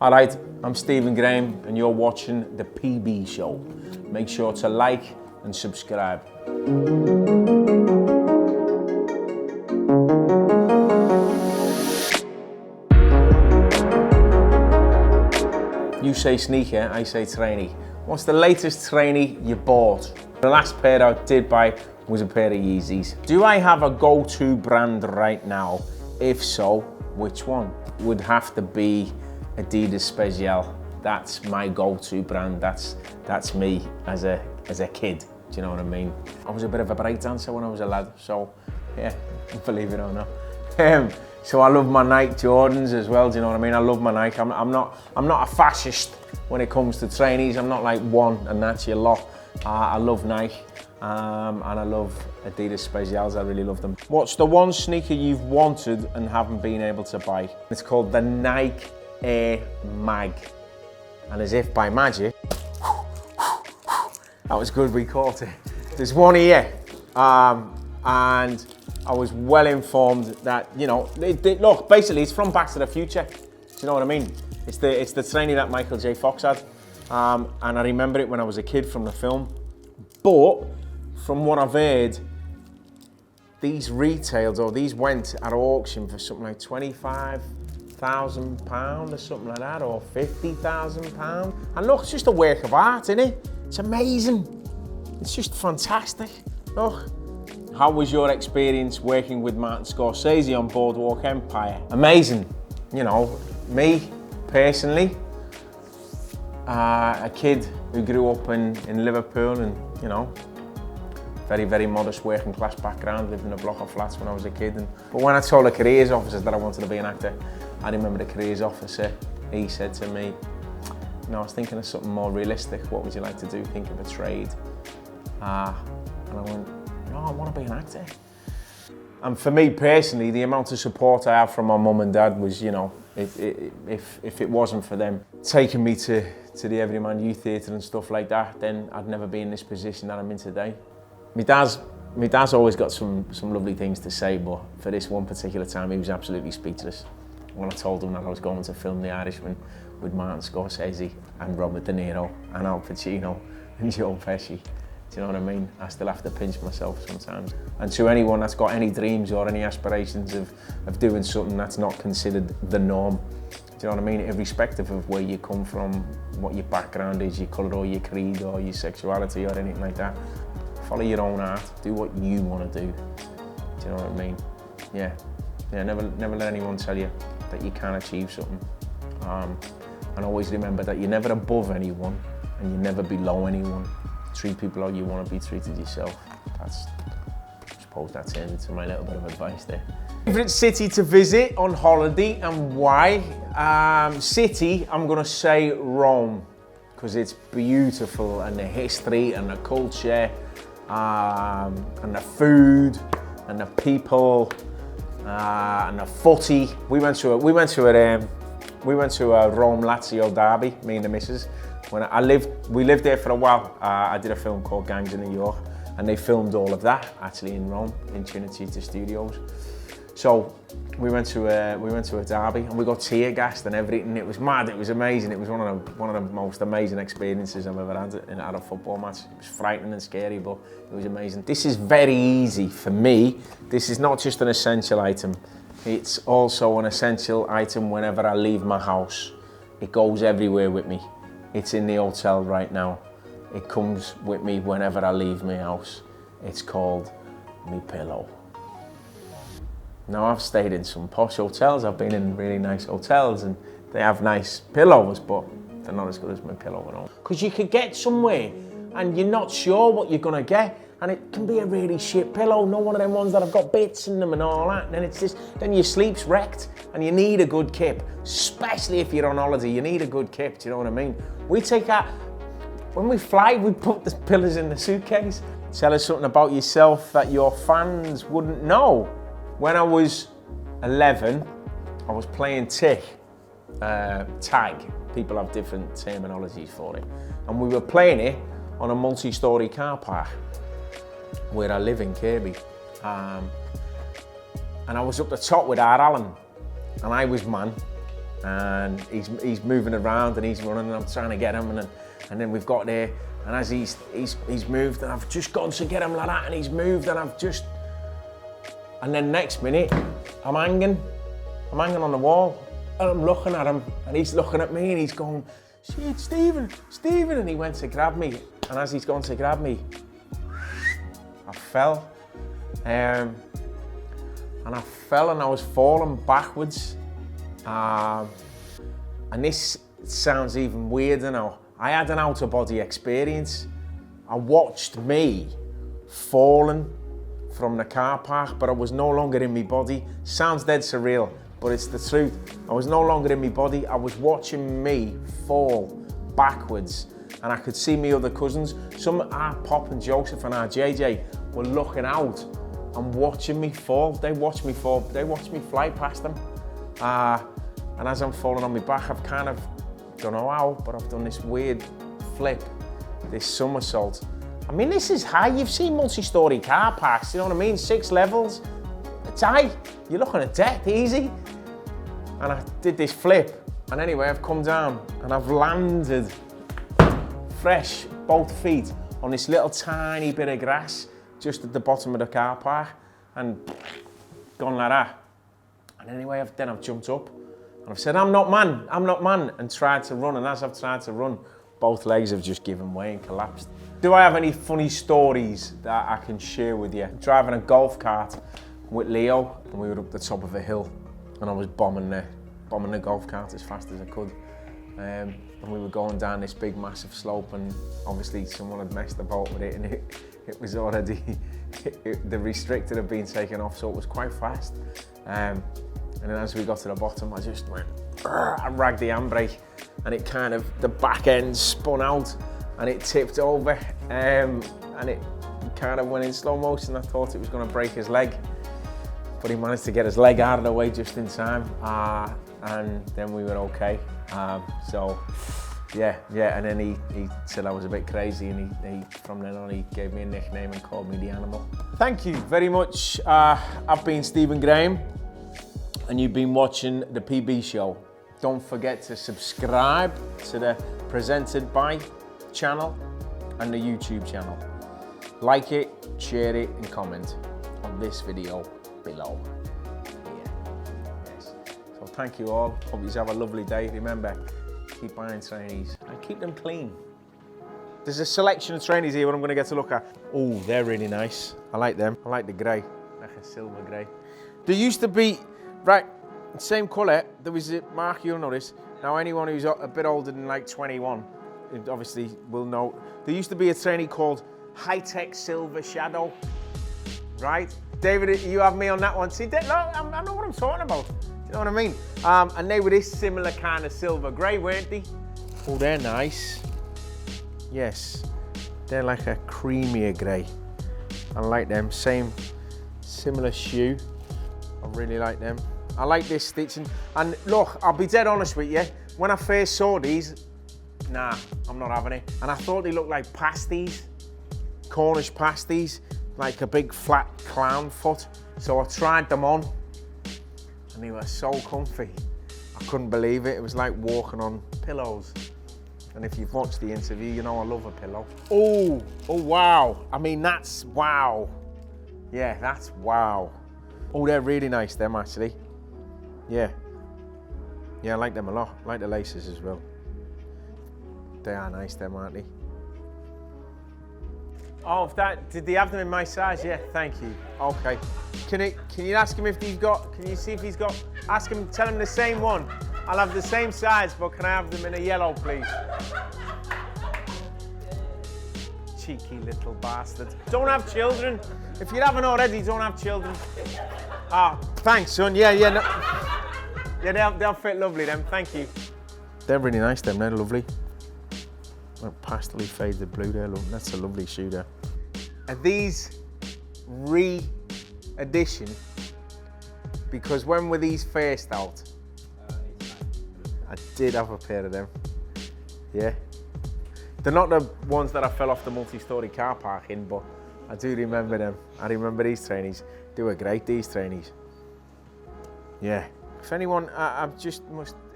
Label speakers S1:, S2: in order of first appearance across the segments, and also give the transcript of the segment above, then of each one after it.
S1: All right, I'm Stephen Graham and you're watching The PB Show. Make sure to like and subscribe. You say sneaker, I say trainee. What's the latest trainee you bought? The last pair I did buy was a pair of Yeezys. Do I have a go-to brand right now? If so, which one? Would have to be Adidas Special. That's my go-to brand. That's me as a kid. Do you know what I mean? I was a bit of a break dancer when I was a lad, so yeah, believe it or not. So I love my Nike Jordans as well. Do you know what I mean? I love my Nike. I'm not a fascist when it comes to trainees. I'm not like one and that's your lot. I love Nike and I love Adidas Specials. I really love them. What's the one sneaker you've wanted and haven't been able to buy? It's called the Nike Air Mag, and as if by magic, that was good, we caught it. There's one here, and I was well informed that, you know, look, basically it's from Back to the Future. Do you know what I mean? It's the trainee that Michael J. Fox had, and I remember it when I was a kid from the film. But from what I've heard, these retailed, or these went at auction for something like £25,000 or something like that, or £50,000. And look, it's just a work of art, isn't it? It's amazing. It's just fantastic. Look. How was your experience working with Martin Scorsese on Boardwalk Empire? Amazing. You know, me personally, a kid who grew up in Liverpool and, you know, very, very modest working class background, lived in a block of flats when I was a kid. But when I told the careers officer that I wanted to be an actor, I remember the careers officer, he said to me, no, I was thinking of something more realistic. What would you like to do? Think of a trade. And I went, no, I want to be an actor. And for me personally, the amount of support I have from my mum and dad was, you know, if it wasn't for them taking me to the Everyman Youth Theatre and stuff like that, then I'd never be in this position that I'm in today. My dad's always got some lovely things to say, but for this one particular time, he was absolutely speechless. When I told him that I was going to film The Irishman with Martin Scorsese and Robert De Niro and Al Pacino and Joe Pesci. Do you know what I mean? I still have to pinch myself sometimes. And to anyone that's got any dreams or any aspirations of doing something that's not considered the norm, do you know what I mean? Irrespective of where you come from, what your background is, your colour or your creed or your sexuality or anything like that, follow your own art, do what you want to do. Do you know what I mean? Yeah, never let anyone tell you that you can't achieve something. And always remember that you're never above anyone and you're never below anyone. Treat people how you want to be treated yourself. I suppose that turns into my little bit of advice there. Favorite city to visit on holiday and why? City, I'm going to say Rome, because it's beautiful, and the history and the culture and the food and the people and the footy. We went to a Rome Lazio derby, me and the missus. We lived there for a while. I did a film called Gangs in New York, and they filmed all of that actually in Rome, in Cinecittà Studios. So we went to a derby, and we got tear gassed and everything. It was mad. It was amazing. It was one of the most amazing experiences I've ever had at a football match. It was frightening and scary, but it was amazing. This is very easy for me. This is not just an essential item. It's also an essential item whenever I leave my house. It goes everywhere with me. It's in the hotel right now. It comes with me whenever I leave my house. It's called me pillow. Now, I've stayed in some posh hotels. I've been in really nice hotels and they have nice pillows, but they're not as good as my pillow at all. Because you could get somewhere and you're not sure what you're gonna get, and it can be a really shit pillow, not one of them ones that have got bits in them and all that, and then then your sleep's wrecked and you need a good kip, especially if you're on holiday, you need a good kip, do you know what I mean? We take that, when we fly, we put the pillows in the suitcase. Tell us something about yourself that your fans wouldn't know. When I was 11, I was playing tag. People have different terminologies for it. And we were playing it on a multi-storey car park where I live in Kirby. And I was up the top with our Alan, and I was man, and he's moving around and he's running and I'm trying to get him, and then we've got there, and as he's moved and I've just gone to get him like that, and he's moved and and then next minute I'm hanging on the wall and I'm looking at him and he's looking at me and he's going, shit, Stephen, and he went to grab me, and as he's gone to grab me, I fell. And I fell and I was falling backwards. And this sounds even weirder now. I had an out-of-body experience. I watched me falling from the car park, but I was no longer in my body. Sounds dead surreal, but it's the truth. I was no longer in my body. I was watching me fall backwards, and I could see my other cousins. Some, our Pop and Joseph and our JJ, were looking out and watching me fall. They watched me fall. They watched me fly past them. And as I'm falling on my back, I've kind of, don't know how, but I've done this weird flip, this somersault. I mean, this is high. You've seen multi-story car parks, you know what I mean? 6 levels. It's high. You're looking at death, easy. And I did this flip. And anyway, I've come down and I've landed fresh, both feet, on this little tiny bit of grass just at the bottom of the car park, and gone like that. And anyway, then I've jumped up and I've said, I'm not man, and tried to run. And as I've tried to run, both legs have just given way and collapsed. Do I have any funny stories that I can share with you? Driving a golf cart with Leo, and we were up the top of a hill, and I was bombing the golf cart as fast as I could. And we were going down this big massive slope, and obviously someone had messed about with it, and it was already, the restrictor had been taken off, so it was quite fast. And then as we got to the bottom, I just went, I ragged the handbrake, and it kind of, the back end spun out and it tipped over, and it kind of went in slow motion. I thought it was going to break his leg, but he managed to get his leg out of the way just in time, and then we were okay. So yeah, and then he said I was a bit crazy, and he from then on he gave me a nickname and called me the Animal. Thank you very much. I've been Stephen Graham, and you've been watching the PB Show. Don't forget to subscribe to the Presented By channel and the YouTube channel. Like it, share it, and comment on this video below. Yes. So thank you all. Hope you have a lovely day. Remember, keep buying trainees and keep them clean. There's a selection of trainees here what I'm going to get to look at. Oh, they're really nice. I like them. I like the grey, like a silver grey. There used to be, right, same colour, there was a mark, you'll notice. Now anyone who's a bit older than like 21, obviously will know. There used to be a trainee called High-Tech Silver Shadow, right? David, you have me on that one. See, look, I know what I'm talking about. You know what I mean? And they were this similar kind of silver grey, weren't they? Oh, they're nice. Yes, they're like a creamier grey. I like them, similar shoe. I really like them. I like this stitching. And look, I'll be dead honest with you. When I first saw these, nah, I'm not having it. And I thought they looked like pasties, Cornish pasties, like a big flat clown foot. So I tried them on, and they were so comfy. I couldn't believe it. It was like walking on pillows. And if you've watched the interview, you know I love a pillow. Oh wow. I mean, that's wow. Yeah, that's wow. Oh, they're really nice, them actually. Yeah, I like them a lot. I like the laces as well. They are nice, them, aren't they? Oh, did they have them in my size? Yeah, thank you. Okay. Can you ask him if he's got, can you see if he's got, ask him, tell him the same one. I'll have the same size, but can I have them in a yellow, please? Cheeky little bastard. Don't have children. If you haven't already, don't have children. Ah, thanks, son. Yeah, no. Yeah, they'll fit lovely, them. Thank you. They're really nice, them. They're lovely. Like pastely faded blue there. Look, that's a lovely shoe there. Are these re-edition? Because when were these first out? I did have a pair of them. Yeah. They're not the ones that I fell off the multi-story car park in, but I do remember them. I remember these trainees. They were great, these trainees. Yeah. If anyone,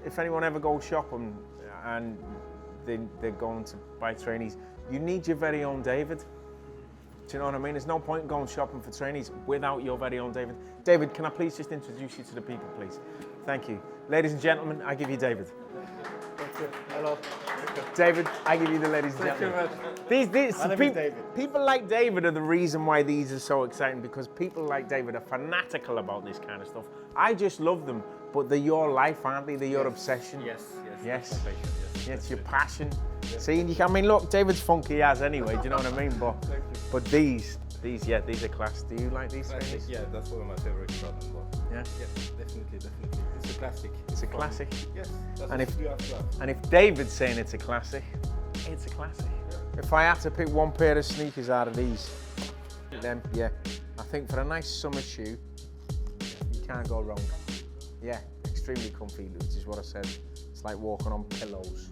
S1: if anyone ever goes shopping and they're going to buy trainees, you need your very own David. Do you know what I mean? There's no point in going shopping for trainees without your very own David. David, can I please just introduce you to the people, please? Thank you. Ladies and gentlemen, I give you David.
S2: Thank you. Hello.
S1: David, I give you the ladies and gentlemen. People like David are the reason why these are so exciting, because people like David are fanatical about this kind of stuff. I just love them, but they're your life, aren't they? They're your obsession.
S2: Yes.
S1: Yes. Yeah, it's your passion. Yes. See, I mean, look, David's funky as anyway. Do you know what I mean? But these are class. Do you like these things?
S2: Yeah, that's one of my favorite products.
S1: Yeah.
S2: Yes, definitely. It's a classic.
S1: It's a classic.
S2: Yes. That's
S1: and if David's saying it's a classic, it's a classic. Yeah. If I had to pick one pair of sneakers out of these, then yeah, I think for a nice summer shoe, you can't go wrong. Yeah, extremely comfy, which is what I said. It's like walking on pillows.